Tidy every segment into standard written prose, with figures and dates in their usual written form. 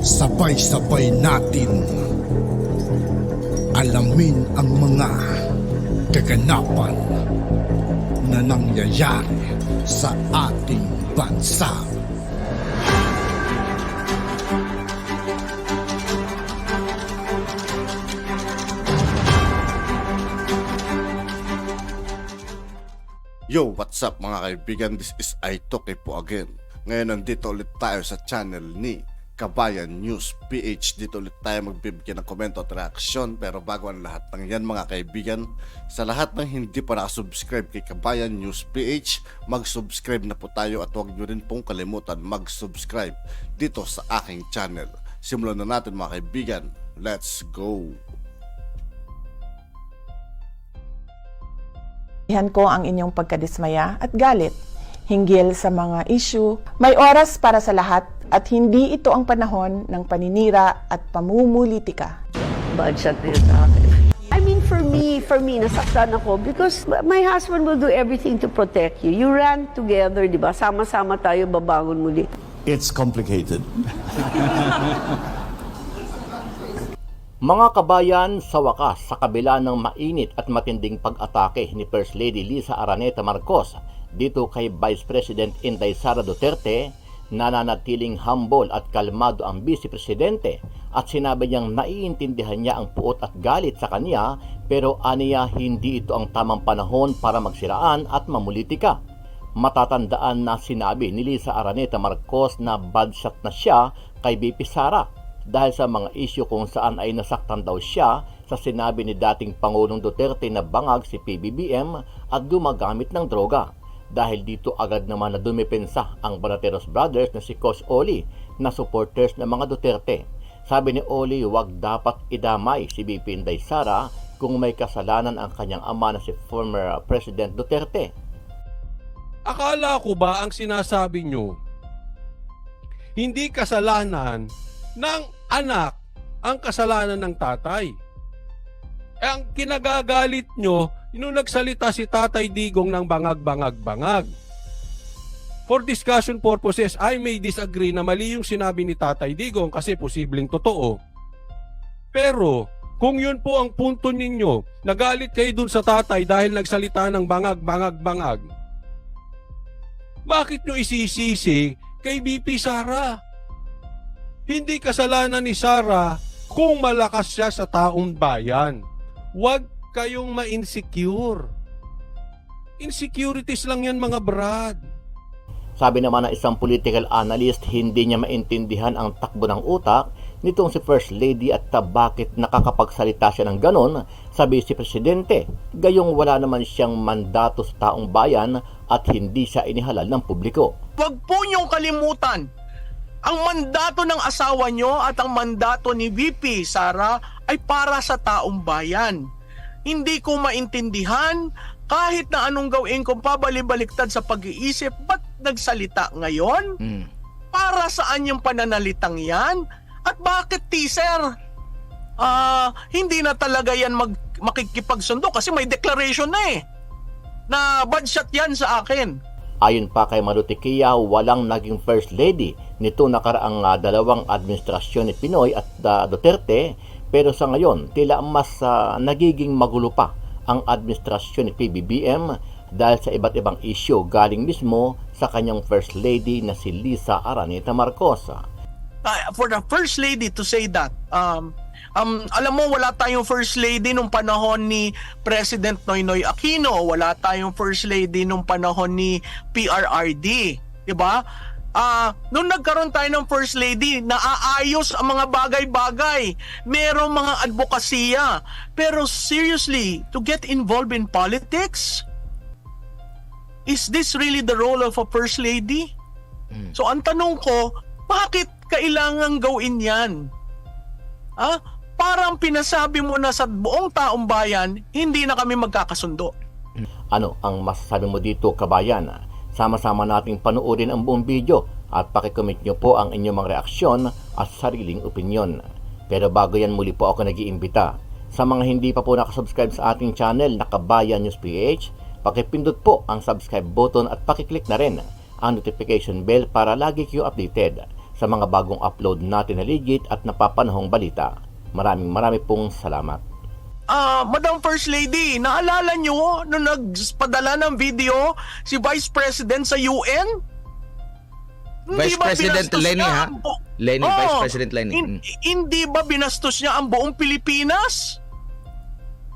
Sabay-sabay natin alamin ang mga kaganapan na nangyayari sa ating bansa. Yo, what's up mga kaibigan? This is Aitoke po again. Ngayon nandito ulit tayo sa channel ni Kabayan News PH. Dito ulit tayo magbibigyan ng komento at reaksyon. Pero bago ang lahat ng yan mga kaibigan, sa lahat ng hindi pa nakasubscribe kay Kabayan News PH, mag-subscribe na po tayo at huwag nyo rin pong kalimutan mag-subscribe dito sa aking channel. Simulan na natin mga kaibigan. Let's go! Ihan ko ang inyong pagkadismaya at galit hinggil sa mga issue. May oras para sa lahat at hindi ito ang panahon ng paninira at pamumulitika. Bad shot na yun sa akin. I mean, for me, nasaktan ako because my husband will do everything to protect you. You ran together, di ba? Sama-sama tayo babangon muli. It's complicated. Mga kabayan, sa wakas, sa kabila ng mainit at matinding pag-atake ni First Lady Lisa Araneta Marcos dito kay Vice President Inday Sara Duterte, nananatiling humble at kalmado ang Vice Presidente at sinabi niyang naiintindihan niya ang puot at galit sa kanya pero aniya hindi ito ang tamang panahon para magsiraan at mamulitika. Matatandaan na sinabi ni Lisa Araneta Marcos na bad shot na siya kay VP Sara dahil sa mga isyu kung saan ay nasaktan daw siya sa sinabi ni dating Pangulong Duterte na bangag si PBBM at gumagamit ng droga. Dahil dito agad naman na dumipensa ang Banateros Brothers na si Coach Oli na supporters ng mga Duterte. Sabi ni Oli, huwag dapat idamay si VP Inday Sara kung may kasalanan ang kanyang ama na si former President Duterte. Akala ko ba ang sinasabi nyo, hindi kasalanan ng anak ang kasalanan ng tatay? Ang kinagagalit nyo, nung nagsalita si Tatay Digong ng bangag-bangag-bangag. For discussion purposes, I may disagree na mali yung sinabi ni Tatay Digong kasi posibleng totoo. Pero, kung yun po ang punto ninyo, nagalit kayo dun sa tatay dahil nagsalita ng bangag-bangag-bangag, bakit nyo isisisi kay VP Sara? Hindi kasalanan ni Sara kung malakas siya sa taong bayan. Huwag kayong ma-insecure. Insecurities lang yan mga brad. Sabi naman ng isang political analyst, hindi niya maintindihan ang takbo ng utak nitong si First Lady at bakit nakakapagsalita siya ng ganon sa Vice Presidente. Gayong wala naman siyang mandato sa taong bayan at hindi siya inihalal ng publiko. Huwag po niyong kalimutan, ang mandato ng asawa niyo at ang mandato ni VP Sara ay para sa taong bayan. Hindi ko maintindihan kahit na anong gawin kong pabalik-baliktad sa pag-iisip, ba't nagsalita ngayon? Para saan yung pananalitang yan? At bakit teaser? Hindi na talaga yan makikipagsundo kasi may declaration na na bad shot yan sa akin. Ayon pa kay Marutikia, walang naging First Lady nito nakaraang dalawang administrasyon ni Pinoy at Duterte, pero sa ngayon tila mas nagiging magulo pa ang administrasyon ni PBBM dahil sa iba't ibang issue galing mismo sa kanyang First Lady na si Lisa Araneta Marcos. For the First Lady to say that, alam mo, wala tayong First Lady nung panahon ni President Noynoy Aquino, wala tayong First Lady nung panahon ni PRRD, di ba? Nung nagkaroon tayo ng First Lady, naaayos ang mga bagay-bagay, merong mga advokasya, pero seriously, to get involved in politics, is this really the role of a First Lady? So ang tanong ko, bakit kailangan gawin yan? Parang pinasabi mo na sa buong taong bayan, hindi na kami magkakasundo. Ano ang masasabi mo dito, kabayan? Sama-sama nating panoorin ang buong video at pakicomment nyo po ang inyong mga reaksyon at sariling opinyon. Pero bago yan, muli po ako nag-iimbita. Sa mga hindi pa po nakasubscribe sa ating channel na Kabayan News PH, pakipindot po ang subscribe button at pakiclick na rin ang notification bell para lagi kayo updated sa mga bagong upload natin na legit at napapanahong balita. Marami pong salamat. Madam First Lady, naalala nyo nung nagpadala ng video si Vice President sa UN? Vice President binastos Lenny, niya ha? ang Lenny, Oo. Vice President Lenny. Hindi ba binastos niya ang buong Pilipinas?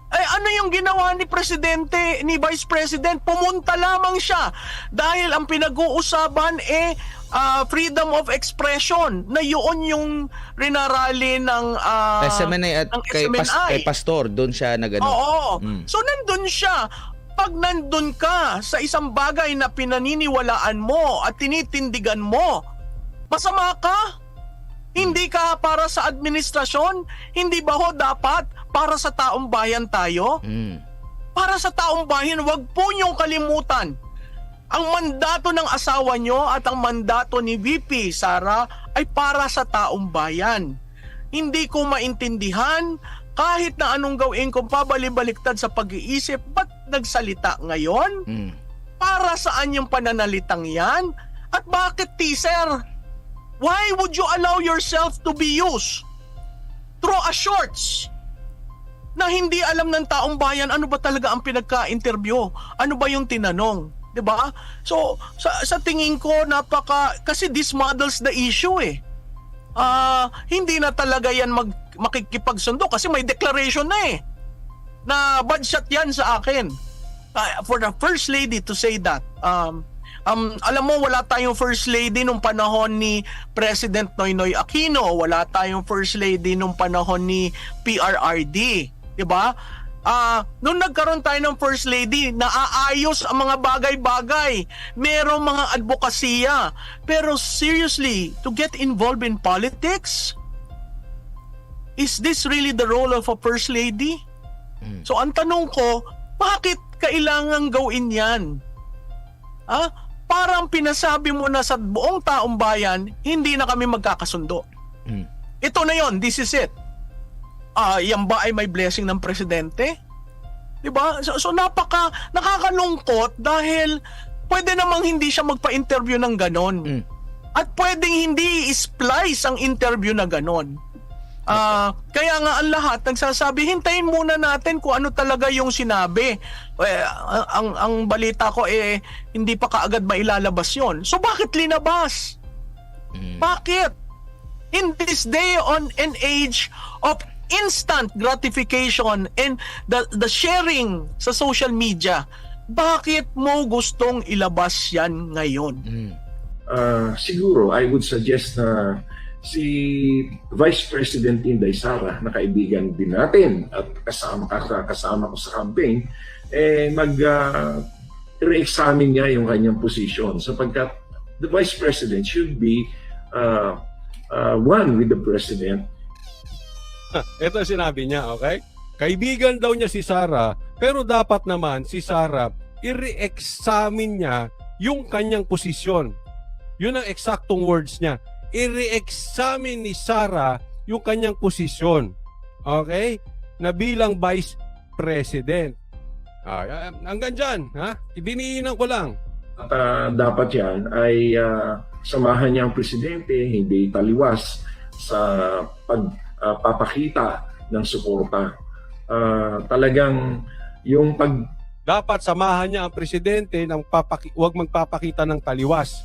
Ay, ano yung ginawa ni Presidente, ni Vice President? Pumunta lamang siya dahil ang pinag-uusapan freedom of expression, na yun yung rinarali ng SMNI at ng kay, SMNI. kay Pastor, doon siya nagano. Oo. Mm. So nandun siya. Pag nandun ka sa isang bagay na pinaniniwalaan mo at tinitindigan mo, masama ka? Hindi ka para sa administrasyon? Hindi ba ho dapat para sa taong bayan tayo? Mm. Para sa taong bayan, wag po niyong kalimutan. Ang mandato ng asawa niyo at ang mandato ni VP Sara ay para sa taong bayan. Hindi ko maintindihan kahit na anong gawin kong pabalik-baliktad sa pag-iisip, ba't nagsalita ngayon? Mm. Para saan yung pananalitang yan? At bakit teaser? Why would you allow yourself to be used through a shorts na hindi alam ng taong bayan ano ba talaga ang pinagka-interview? Ano ba yung tinanong? 'Di ba? So sa tingin ko kasi this models the issue eh. Hindi na talaga yan makikipagsundo kasi may declaration na eh. Na bad shot yan sa akin. For the First Lady to say that, alam mo, wala tayong First Lady nung panahon ni President Noynoy Aquino, wala tayong First Lady nung panahon ni PRRD, 'di ba? Nung nagkaroon tayo ng First Lady, naaayos ang mga bagay-bagay. Merong mga advokasya. Pero seriously, to get involved in politics, is this really the role of a First Lady? So ang tanong ko, bakit kailangan gawin yan? Parang pinasabi mo na sa buong taong bayan, hindi na kami magkakasundo. Ito na yon, this is it. Yan ba ay may blessing ng presidente? 'Di ba? So nakakalungkot dahil pwede namang hindi siya magpa-interview ng ganon. At pwedeng hindi i-splice ang interview na ganon. Kaya nga ang lahat nagsasabi, hintayin muna natin kung ano talaga yung sinabi. Ang balita ko hindi pa kaagad mailalabas yon. So bakit linabas? Bakit? In this day on an age of instant gratification and the sharing sa social media, bakit mo gustong ilabas yan ngayon? Siguro, I would suggest na si Vice President Inday Sara, na kaibigan din natin at kasama ko sa campaign, re-examine niya yung kanyang posisyon sapagkat the Vice President should be one with the President. Ito sinabi niya, okay? Kaibigan daw niya si Sara, pero dapat naman si Sara i-re-examine niya yung kanyang posisyon. Yun ang eksaktong words niya. I-re-examine ni Sara yung kanyang posisyon. Okay? Na bilang Vice President. Hanggang dyan, ha? Idiniinan ko lang. At dapat yan ay samahan niya ang Presidente, hindi taliwas sa pagpapakita ng suporta. Talagang yung dapat samahan niya ang presidente ng huwag magpapakita ng taliwas.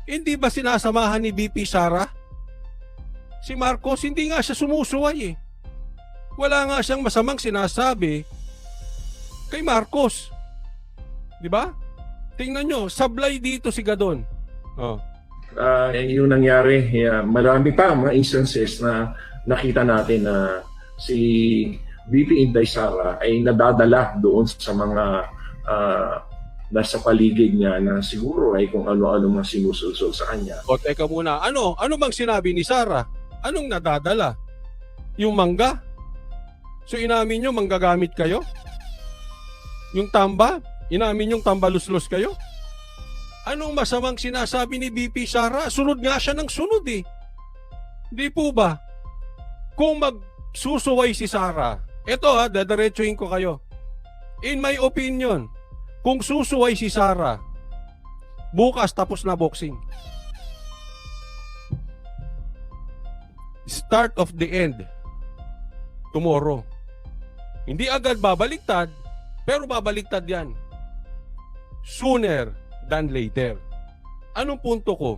Hindi ba sinasamahan ni VP Sara? Si Marcos, hindi nga siya sumusuway eh. Wala nga siyang masamang sinasabi kay Marcos. Di ba? Tingnan nyo, sablay dito si Gadon. yung nangyari, marami pa mga instances na nakita natin na si VP Inday Sara ay nadadala doon sa mga nasa paligid niya na siguro ay kung ano-ano mga sinusulsol sa kanya. O teka muna, ano bang sinabi ni Sara? Anong nadadala? Yung mangga? So inamin nyo, manggagamit kayo? Yung tamba? Inamin yung tambaluslos kayo? Anong masamang sinasabi ni VP Sara? Sunod nga siya ng sunod eh. Di po ba? Kung magsusuway si Sara, eto dadiretsuhin ko kayo. In my opinion, kung susuway si Sara, bukas tapos na boxing. start of the end tomorrow. Hindi agad babaliktad, pero babaliktad yan. Sooner than later. Anong punto ko?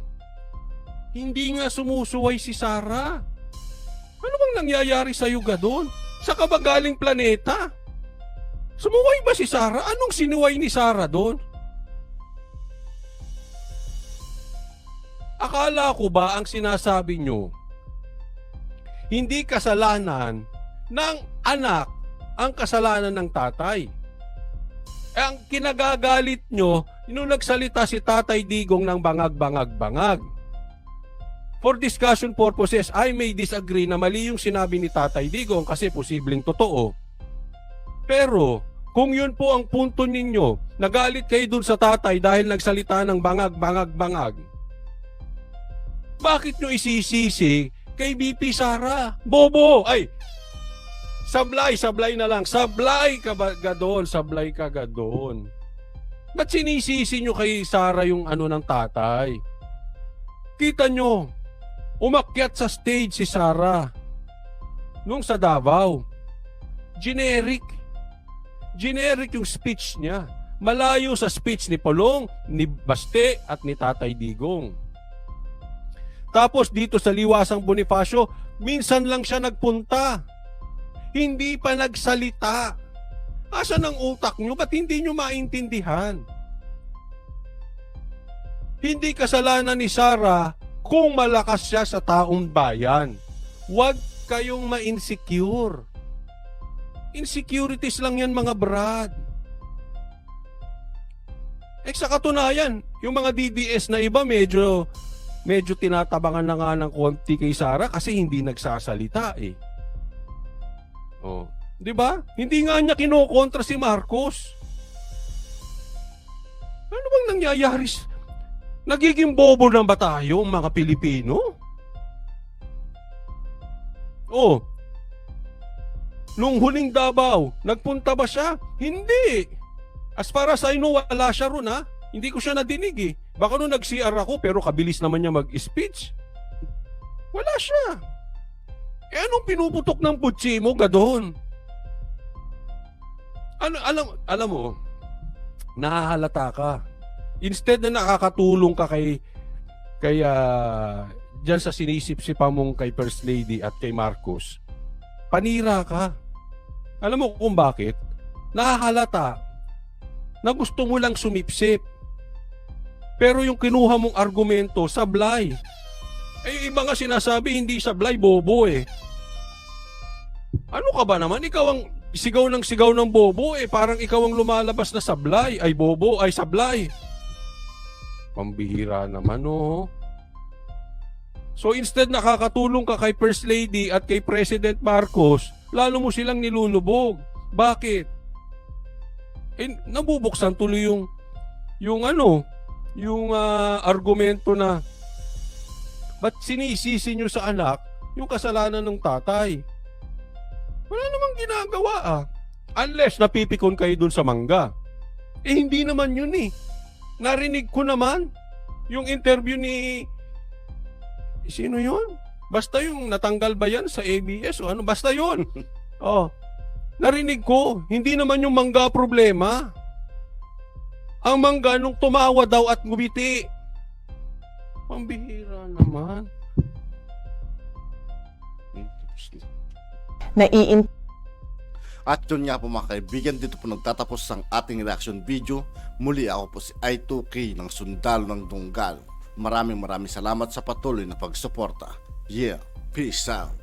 Hindi nga sumusuway si Sara. Ano bang nangyayari sa yuga doon? Sa kabagaling planeta? Sumuway ba si Sara? Anong sinuway ni Sara doon? Akala ko ba ang sinasabi nyo, hindi kasalanan ng anak ang kasalanan ng tatay? Ang kinagagalit nyo, nung nagsalita si Tatay Digong ng bangag-bangag-bangag. For discussion purposes, I may disagree na mali yung sinabi ni Tatay Digong kasi posibleng totoo. Pero, kung yun po ang punto ninyo, nagalit kayo dun sa tatay dahil nagsalita ng bangag-bangag-bangag, bakit nyo isisisi kay BP Sara? Bobo! Ay! Sablay na lang. Sablay ka doon. Sablay ka doon. Ba't sinisisi nyo kay Sara yung ano ng tatay? Kita nyo, umakyat sa stage si Sara nung sa Davao. Generic yung speech niya. Malayo sa speech ni Polong, ni Baste at ni Tatay Digong. Tapos dito sa Liwasang Bonifacio, minsan lang siya nagpunta. Hindi pa nagsalita. Asan ang utak nyo? Ba't hindi nyo maintindihan? Hindi kasalanan ni Sara kung malakas siya sa taong bayan. Huwag kayong ma-insecure. Insecurities lang yan, mga brad. Sa katunayan, yung mga DDS na iba medyo tinatabangan na nga ng konti kay Sara kasi hindi nagsasalita eh. Oh, 'di ba? Hindi nga niya kinokontra si Marcos. Ano bang nangyayari? Nagiging bobo na ba tayo, mga Pilipino? Oh. Nung huling Davao, nagpunta ba siya? Hindi. As far as I know, wala siya ron ha. Hindi ko siya nadinig eh. Baka nung nag-CR ako pero kabilis naman niya mag-speech. Wala siya. Anong pinuputok ng putsi mo doon? Alam mo, nahahalata ka. Instead na nakakatulong ka kay dyan sa sinisip-sipa mong kay First Lady at kay Marcos, panira ka. Alam mo kung bakit? Nahahalata na gusto mo lang sumipsip. Pero yung kinuha mong argumento, sablay. Iba nga sinasabi, hindi sablay, bobo eh. Ano ka ba naman? Ikaw ang sigaw ng bobo eh. Parang ikaw ang lumalabas na sablay. Ay bobo, ay sablay. Pambihira naman oh. So instead nakakatulong ka kay First Lady at kay President Marcos, lalo mo silang nilulubog. Bakit? Nabubuksan tuloy yung argumento na ba't sinisisi nyo sa anak yung kasalanan ng tatay? Wala namang ginagawa ah. Unless napipikon kayo dun sa mangga. Hindi naman yun eh. Narinig ko naman yung interview ni sino yun? Basta yung natanggal ba yan sa ABS o ano? Basta yun. Oh. Narinig ko, hindi naman yung mangga problema. Ang mangga nung tumawa daw at ngumiti. Pambihira naman. At yun nga po mga kaibigan, dito po nagtatapos ang ating reaction video. Muli ako po si I2K ng Sundalo ng Dunggal. Maraming salamat sa patuloy na pagsuporta. Yeah, peace out.